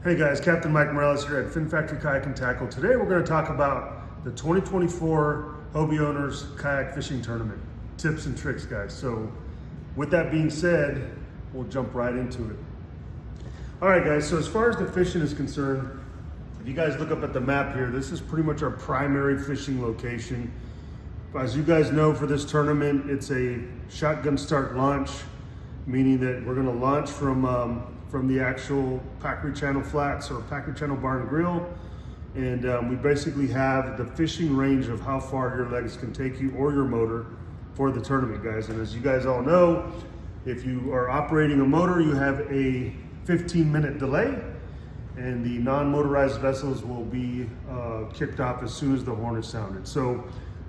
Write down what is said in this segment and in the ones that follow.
Hey guys, Captain Mike Morales here at Fin Factory Kayak and Tackle. Today we're going to talk about the 2024 Hobie Owners Kayak Fishing Tournament. Tips and tricks, guys. So with that being said, we'll jump right into it. All right guys, so as far as the fishing is concerned, if you guys look up at the map here, this is pretty much our primary fishing location. As you guys know, for this tournament, it's a shotgun start launch, meaning that we're going to launch from the actual Packery Channel Flats or Packery Channel Bar and Grill. And we basically have the fishing range of how far your legs can take you or your motor for the tournament, guys. And as you guys all know, if you are operating a motor, you have a 15-minute delay, and the non-motorized vessels will be kicked off as soon as the horn is sounded. So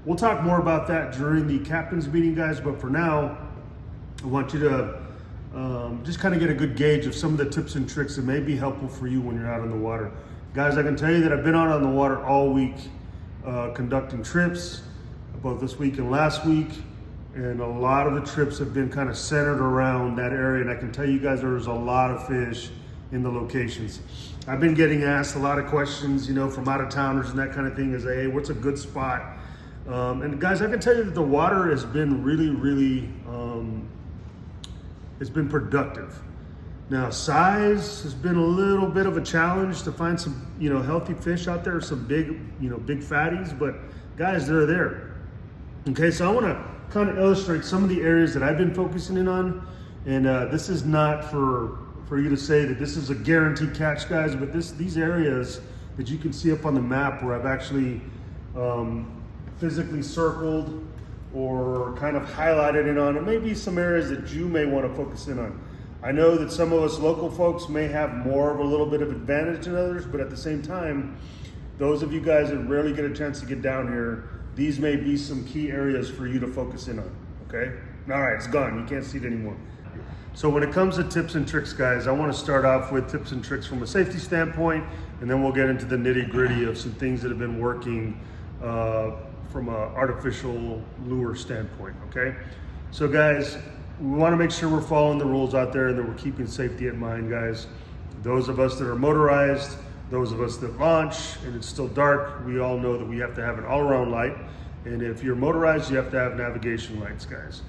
we'll talk more about that during the captain's meeting, guys. But for now, I want you to just kind of get a good gauge of some of the tips and tricks that may be helpful for you when you're out on the water. Guys, I can tell you that I've been out on the water all week conducting trips, both this week and last week, and a lot of the trips have been kind of centered around that area, and I can tell you guys there's a lot of fish in the locations. I've been getting asked a lot of questions, you know, from out of towners and that kind of thing, is, hey, what's a good spot? And guys, I can tell you that the water has been really it's been productive. Now, size has been a little bit of a challenge to find some, you know, healthy fish out there, some big, you know, big fatties, but guys, they're there. Okay, so I want to kind of illustrate some of the areas that I've been focusing in on, and this is not for you to say that this is a guaranteed catch, guys, but these areas that you can see up on the map where I've actually physically circled or kind of highlighted it on, and maybe some areas that you may want to focus in on. I know that some of us local folks may have more of a little bit of advantage than others, but at the same time, those of you guys that rarely get a chance to get down here, these may be some key areas for you to focus in on, okay? All right, it's gone, you can't see it anymore. So when it comes to tips and tricks, guys, I want to start off with tips and tricks from a safety standpoint, and then we'll get into the nitty gritty of some things that have been working from an artificial lure standpoint, okay? So guys, we want to make sure we're following the rules out there and that we're keeping safety in mind, guys. Those of us that are motorized, those of us that launch and it's still dark, we all know that we have to have an all-around light. And if you're motorized, you have to have navigation lights, guys.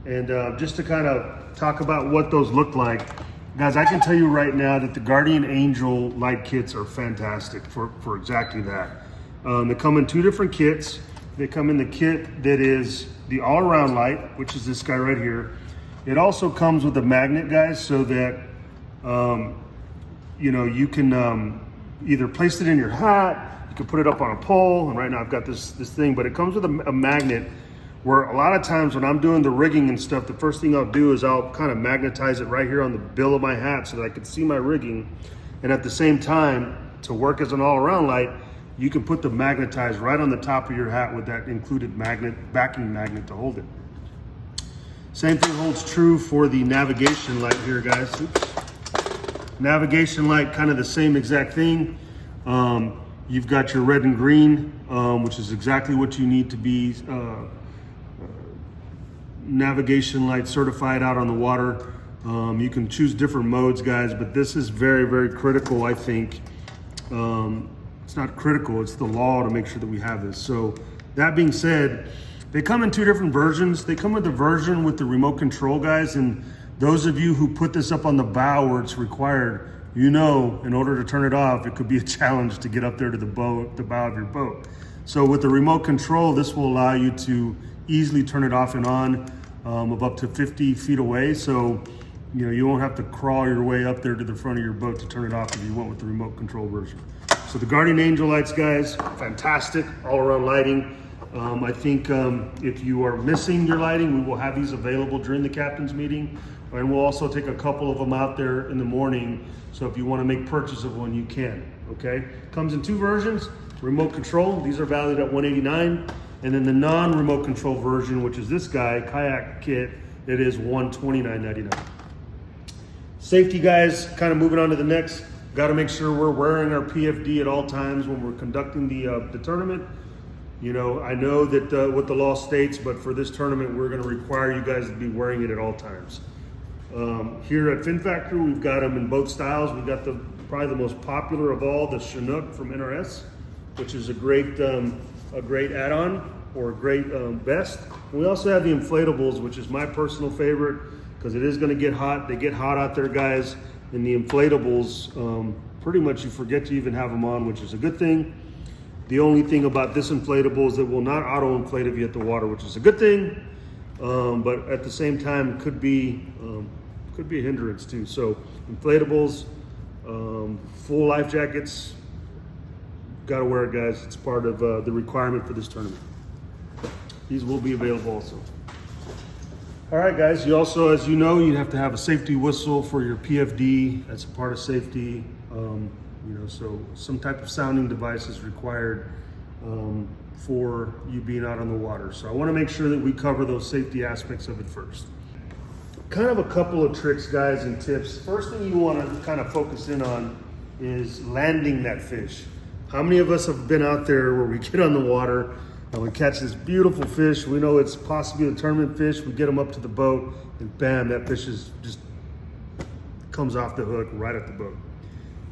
And just to kind of talk about what those look like, guys, I can tell you right now that the Guardian Angel light kits are fantastic for exactly that. They come in two different kits. They come in the kit that is the all-around light, which is this guy right here. It also comes with a magnet, guys, so that you know, you can either place it in your hat, you can put it up on a pole, and right now I've got this thing, but it comes with a magnet where a lot of times when I'm doing the rigging and stuff, the first thing I'll do is I'll kind of magnetize it right here on the bill of my hat so that I can see my rigging. And at the same time, to work as an all-around light, you can put the magnetize right on the top of your hat with that included magnet, backing magnet to hold it. Same thing holds true for the navigation light here, guys. Oops. Navigation light, kind of the same exact thing. You've got your red and green, which is exactly what you need to be navigation light certified out on the water. You can choose different modes, guys, but this is very critical, I think. It's not critical, it's the law to make sure that we have this. So that being said, they come in two different versions. They come with the version with the remote control, guys, and those of you who put this up on the bow where it's required, you know, in order to turn it off, it could be a challenge to get up there to the bow of your boat. So with the remote control, this will allow you to easily turn it off and on of up to 50 feet away. So, you know, you won't have to crawl your way up there to the front of your boat to turn it off if you went with the remote control version. So the Guardian Angel lights, guys, fantastic, all around lighting. I think if you are missing your lighting, we will have these available during the captain's meeting. And we'll also take a couple of them out there in the morning. So if you want to make purchase of one, you can, okay? Comes in two versions, remote control. These are valued at $189. And then the non-remote control version, which is this guy, kayak kit, it is $129.99. Safety, guys, kind of moving on to the next. Got to make sure we're wearing our PFD at all times when we're conducting the tournament. You know, I know that what the law states, but for this tournament, we're going to require you guys to be wearing it at all times. Here at Fin Factory, we've got them in both styles. We've got the probably the most popular of all, the Chinook from NRS, which is a great add-on or a great vest. And we also have the inflatables, which is my personal favorite because it is going to get hot. They get hot out there, guys. And the inflatables, pretty much you forget to even have them on, which is a good thing. The only thing about this inflatable is it will not auto-inflate if you hit the water, which is a good thing. But at the same time, could be a hindrance too. So inflatables, full life jackets, gotta wear it, guys. It's part of the requirement for this tournament. These will be available also. All right, guys, you also, as you know, you have to have a safety whistle for your PFD. That's a part of safety. So some type of sounding device is required for you being out on the water. So I want to make sure that we cover those safety aspects of it first. Kind of a couple of tricks, guys, and tips. First thing you want to kind of focus in on is landing that fish. How many of us have been out there where we get on the water and we catch this beautiful fish? We know it's possibly a tournament fish. We get them up to the boat and bam, that fish is just comes off the hook right at the boat.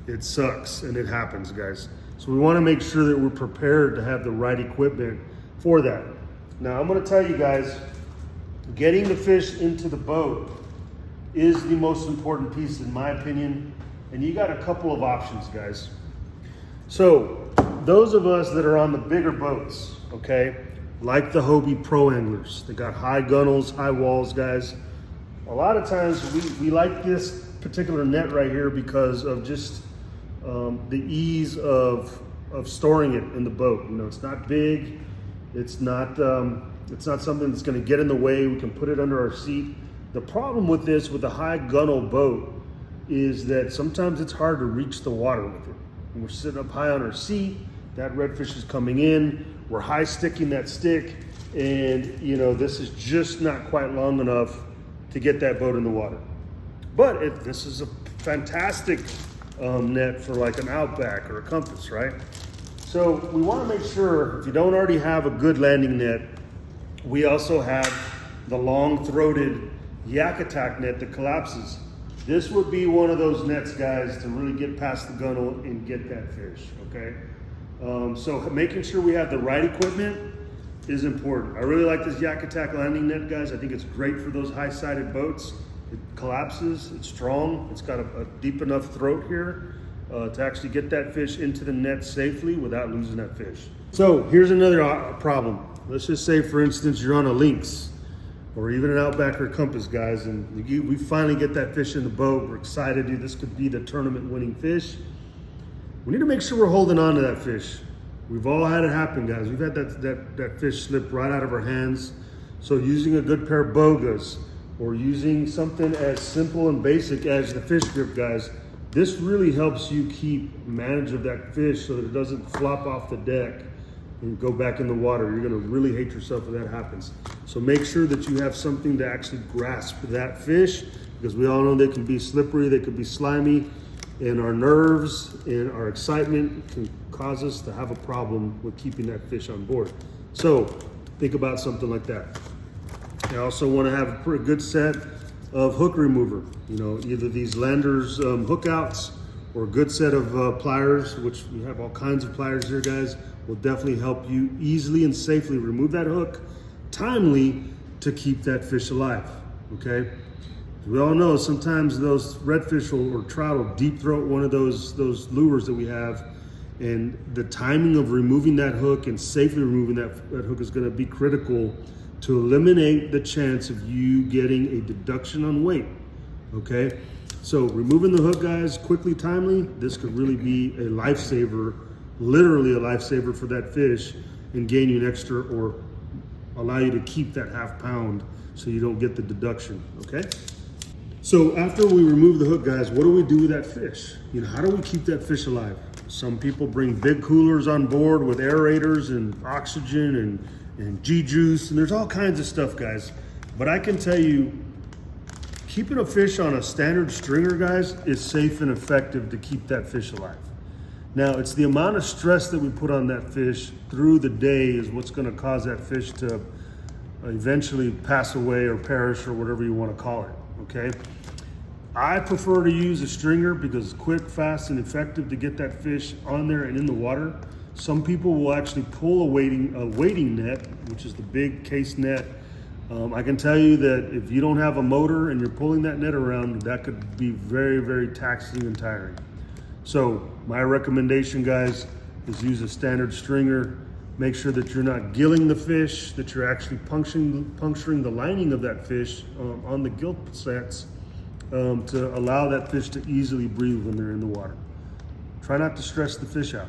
It sucks, and it happens, guys. So we want to make sure that we're prepared to have the right equipment for that. Now, I'm going to tell you guys, getting the fish into the boat is the most important piece, in my opinion. And you got a couple of options, guys. So those of us that are on the bigger boats, okay, like the Hobie Pro Anglers, they got high gunnels, high walls, guys. A lot of times we like this particular net right here because of just the ease of storing it in the boat. You know, it's not big. It's not something that's going to get in the way. We can put it under our seat. The problem with this, with a high gunnel boat, is that sometimes it's hard to reach the water with it. When we're sitting up high on our seat, that redfish is coming in. We're high sticking that stick, and you know, this is just not quite long enough to get that boat in the water. But this is a fantastic net for like an Outback or a Compass, right? So we want to make sure, if you don't already have a good landing net, we also have the long-throated Yak Attack net that collapses. This would be one of those nets, guys, to really get past the gunnel and get that fish, okay? So making sure we have the right equipment is important. I really like this Yak Attack landing net, guys. I think it's great for those high-sided boats. It collapses, it's strong, it's got a deep enough throat here to actually get that fish into the net safely without losing that fish. So here's another problem. Let's just say, for instance, you're on a Lynx or even an Outback or Compass, guys, and we finally get that fish in the boat. We're excited, dude. This could be the tournament winning fish. We need to make sure we're holding on to that fish. We've all had it happen, guys. We've had that fish slip right out of our hands. So using a good pair of bogas, or using something as simple and basic as the fish grip, guys, this really helps you keep manage of that fish so that it doesn't flop off the deck and go back in the water. You're gonna really hate yourself if that happens. So make sure that you have something to actually grasp that fish, because we all know they can be slippery, they could be slimy, and our nerves and our excitement can cause us to have a problem with keeping that fish on board. So think about something like that. I also want to have a pretty good set of hook remover. You know, either these Landers hook outs or a good set of pliers, which we have all kinds of pliers here, guys, will definitely help you easily and safely remove that hook timely to keep that fish alive, okay? We all know sometimes those redfish or trout will deep throat one of those lures that we have, and the timing of removing that hook and safely removing that hook is going to be critical to eliminate the chance of you getting a deduction on weight, okay? So removing the hook, guys, quickly, timely, this could really be a lifesaver, literally a lifesaver for that fish, and gain you an extra or allow you to keep that half pound so you don't get the deduction, okay? So after we remove the hook, guys, what do we do with that fish? You know, how do we keep that fish alive? Some people bring big coolers on board with aerators and oxygen and G-juice, and there's all kinds of stuff, guys. But I can tell you, keeping a fish on a standard stringer, guys, is safe and effective to keep that fish alive. Now, it's the amount of stress that we put on that fish through the day is what's gonna cause that fish to eventually pass away or perish or whatever you wanna call it, okay? I prefer to use a stringer because it's quick, fast, and effective to get that fish on there and in the water. Some people will actually pull a wading net, which is the big case net. I can tell you that if you don't have a motor and you're pulling that net around, that could be very, very taxing and tiring. So my recommendation, guys, is use a standard stringer. Make sure that you're not gilling the fish, that you're actually puncturing the lining of that fish on the gill sets to allow that fish to easily breathe when they're in the water. Try not to stress the fish out,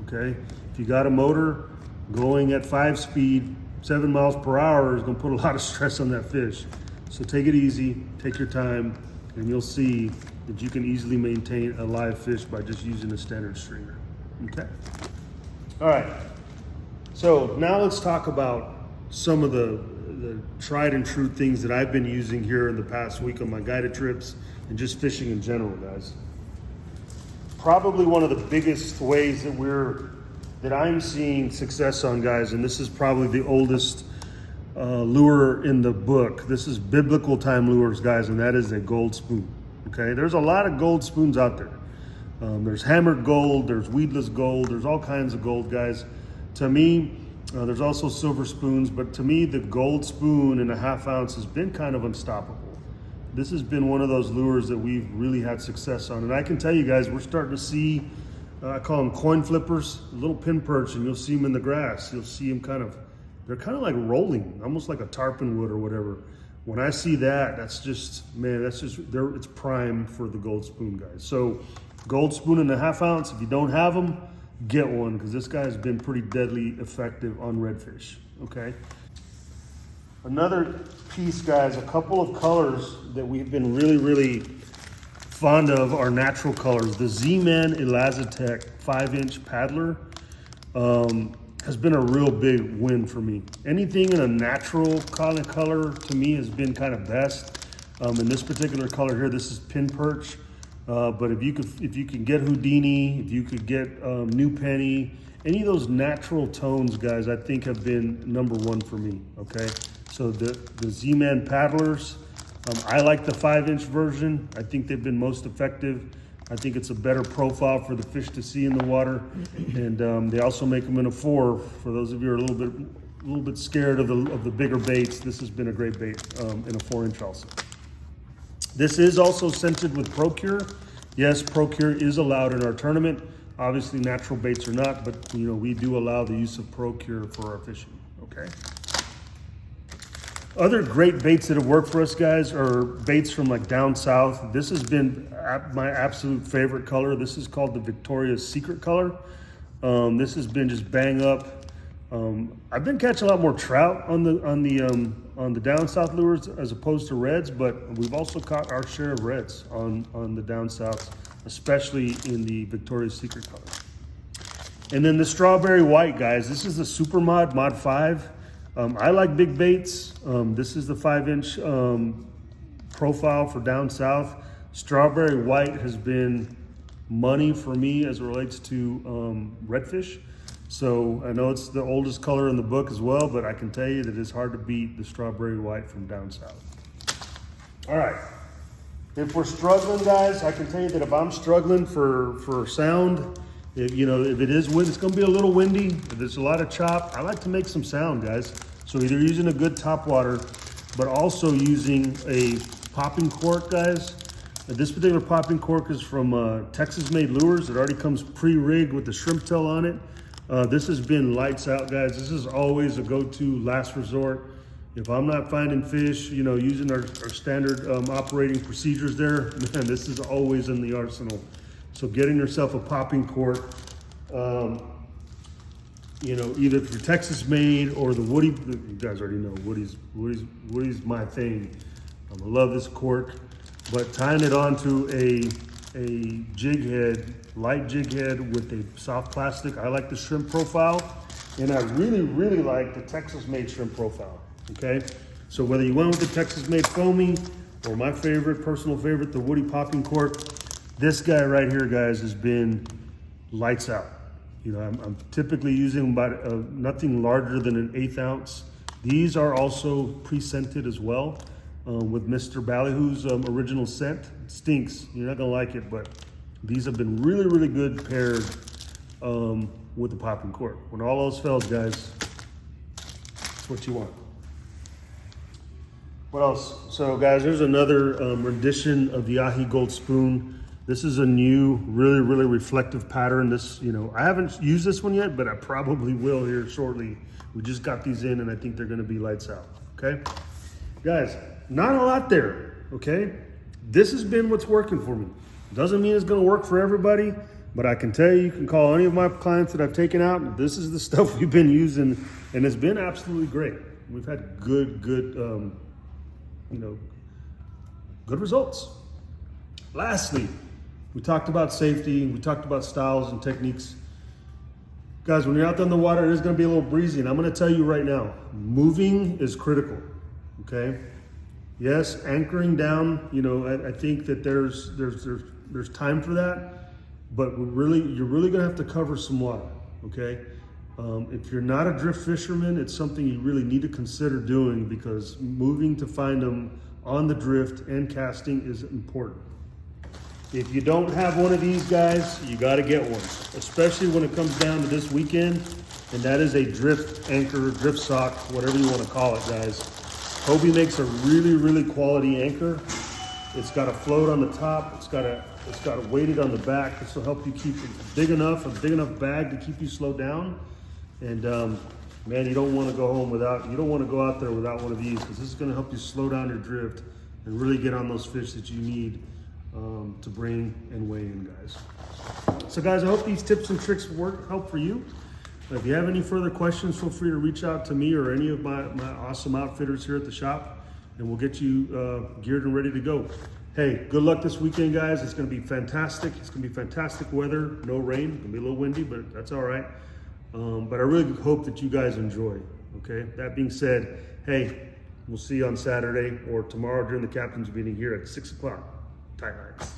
okay? If you got a motor going at 5 speed, 7 miles per hour is gonna put a lot of stress on that fish. So take it easy, take your time, and you'll see that you can easily maintain a live fish by just using a standard stringer, okay? All right, so now let's talk about some of the tried and true things that I've been using here in the past week on my guided trips and just fishing in general, guys. Probably one of the biggest ways that I'm seeing success on, guys, and this is probably the oldest lure in the book. This is biblical time lures, guys, and that is a gold spoon, okay? There's a lot of gold spoons out there. There's hammered gold, there's weedless gold, there's all kinds of gold, guys. To me, there's also silver spoons, but to me, the gold spoon in a 1/2 ounce has been kind of unstoppable. This has been one of those lures that we've really had success on. And I can tell you guys, we're starting to see, I call them coin flippers, a little pin perch, and you'll see them in the grass. You'll see them they're kind of like rolling, almost like a tarpon would or whatever. When I see that, that's just, man, it's prime for the gold spoon, guys. So gold spoon in a 1/2 ounce, if you don't have them, get one, because this guy has been pretty deadly effective on redfish, okay? Another piece, guys, a couple of colors that we've been really, really fond of are natural colors. The Z-Man Elazitech 5-inch paddler has been a real big win for me. Anything in a natural kind of color to me has been kind of best. In this particular color here, this is pin perch. But if you can get Houdini, if you could get New Penny, any of those natural tones, guys, I think have been #1 for me, okay? So the Z-Man paddlers, I like the 5-inch version. I think they've been most effective. I think it's a better profile for the fish to see in the water. And they also make them in a 4. For those of you who are a little bit scared of the bigger baits, this has been a great bait in a 4-inch also. This is also scented with ProCure. Yes, ProCure is allowed in our tournament. Obviously, natural baits are not, but you know, we do allow the use of ProCure for our fishing, okay? Other great baits that have worked for us, guys, are baits from like down south. This has been my absolute favorite color. This is called the Victoria's Secret color. This has been just bang up. I've been catching a lot more trout on the down south lures as opposed to reds, but we've also caught our share of reds on the down souths, especially in the Victoria's Secret color. And then the strawberry white, guys, this is the Super Mod 5. I like big baits. This is the 5-inch profile for down south. Strawberry white has been money for me as it relates to redfish. So I know it's the oldest color in the book as well, but I can tell you that it's hard to beat the strawberry white from down south. All right, if we're struggling, guys, I can tell you that if I'm struggling for sound, if it is wind, it's gonna be a little windy. If there's a lot of chop, I like to make some sound, guys. So either using a good topwater, but also using a popping cork, guys. This particular popping cork is from Texas-made lures. It already comes pre-rigged with the shrimp tail on it. This has been lights out, guys. This is always a go-to last resort. If I'm not finding fish, using our standard operating procedures there, man, this is always in the arsenal. So getting yourself a popping cork, either if you're Texas made or the Woody, you guys already know Woody's my thing. I love this cork, but tying it onto a jig head, light jig head with a soft plastic. I like the shrimp profile, and I really, really like the Texas-made shrimp profile, okay? So whether you went with the Texas-made foamy or my personal favorite, the Woody popping cork, this guy right here, guys, has been lights out. I'm typically using about nothing larger than an 1/8 ounce. These are also pre-scented as well. with Mr. Ballyhoo's original scent. It stinks. You're not gonna like it, but these have been really, really good paired with the popping cork. When all else fails, guys, that's what you want. What else? So guys, there's another rendition of the Ahi Gold Spoon. This is a new, really, really reflective pattern. This, I haven't used this one yet, but I probably will here shortly. We just got these in and I think they're gonna be lights out, okay? Guys, not a lot there, okay? This has been what's working for me. Doesn't mean it's gonna work for everybody, but I can tell you can call any of my clients that I've taken out, this is the stuff we've been using, and it's been absolutely great. We've had good results. Lastly, we talked about safety, we talked about styles and techniques. Guys, when you're out there in the water, it is gonna be a little breezy, and I'm gonna tell you right now, moving is critical, okay? Yes, anchoring down, I think that there's time for that, but you're really gonna have to cover some water, okay? If you're not a drift fisherman, it's something you really need to consider doing, because moving to find them on the drift and casting is important. If you don't have one of these, guys, you got to get one, especially when it comes down to this weekend, and that is a drift anchor, drift sock, whatever you want to call it, guys. Hobie makes a really, really quality anchor. It's got a float on the top. It's got a weighted on the back. This will help you keep it a big enough bag to keep you slowed down. And man, you don't want to go out there without one of these, because this is going to help you slow down your drift and really get on those fish that you need to bring and weigh in, guys. So guys, I hope these tips and tricks help for you. If you have any further questions, feel free to reach out to me or any of my awesome outfitters here at the shop, and we'll get you geared and ready to go. Hey, good luck this weekend, guys. It's gonna be fantastic. It's gonna be fantastic weather, no rain. It's gonna be a little windy, but that's all right. But I really hope that you guys enjoy, okay? That being said, hey, we'll see you on Saturday or tomorrow during the captain's meeting here at 6 o'clock. Tight lines.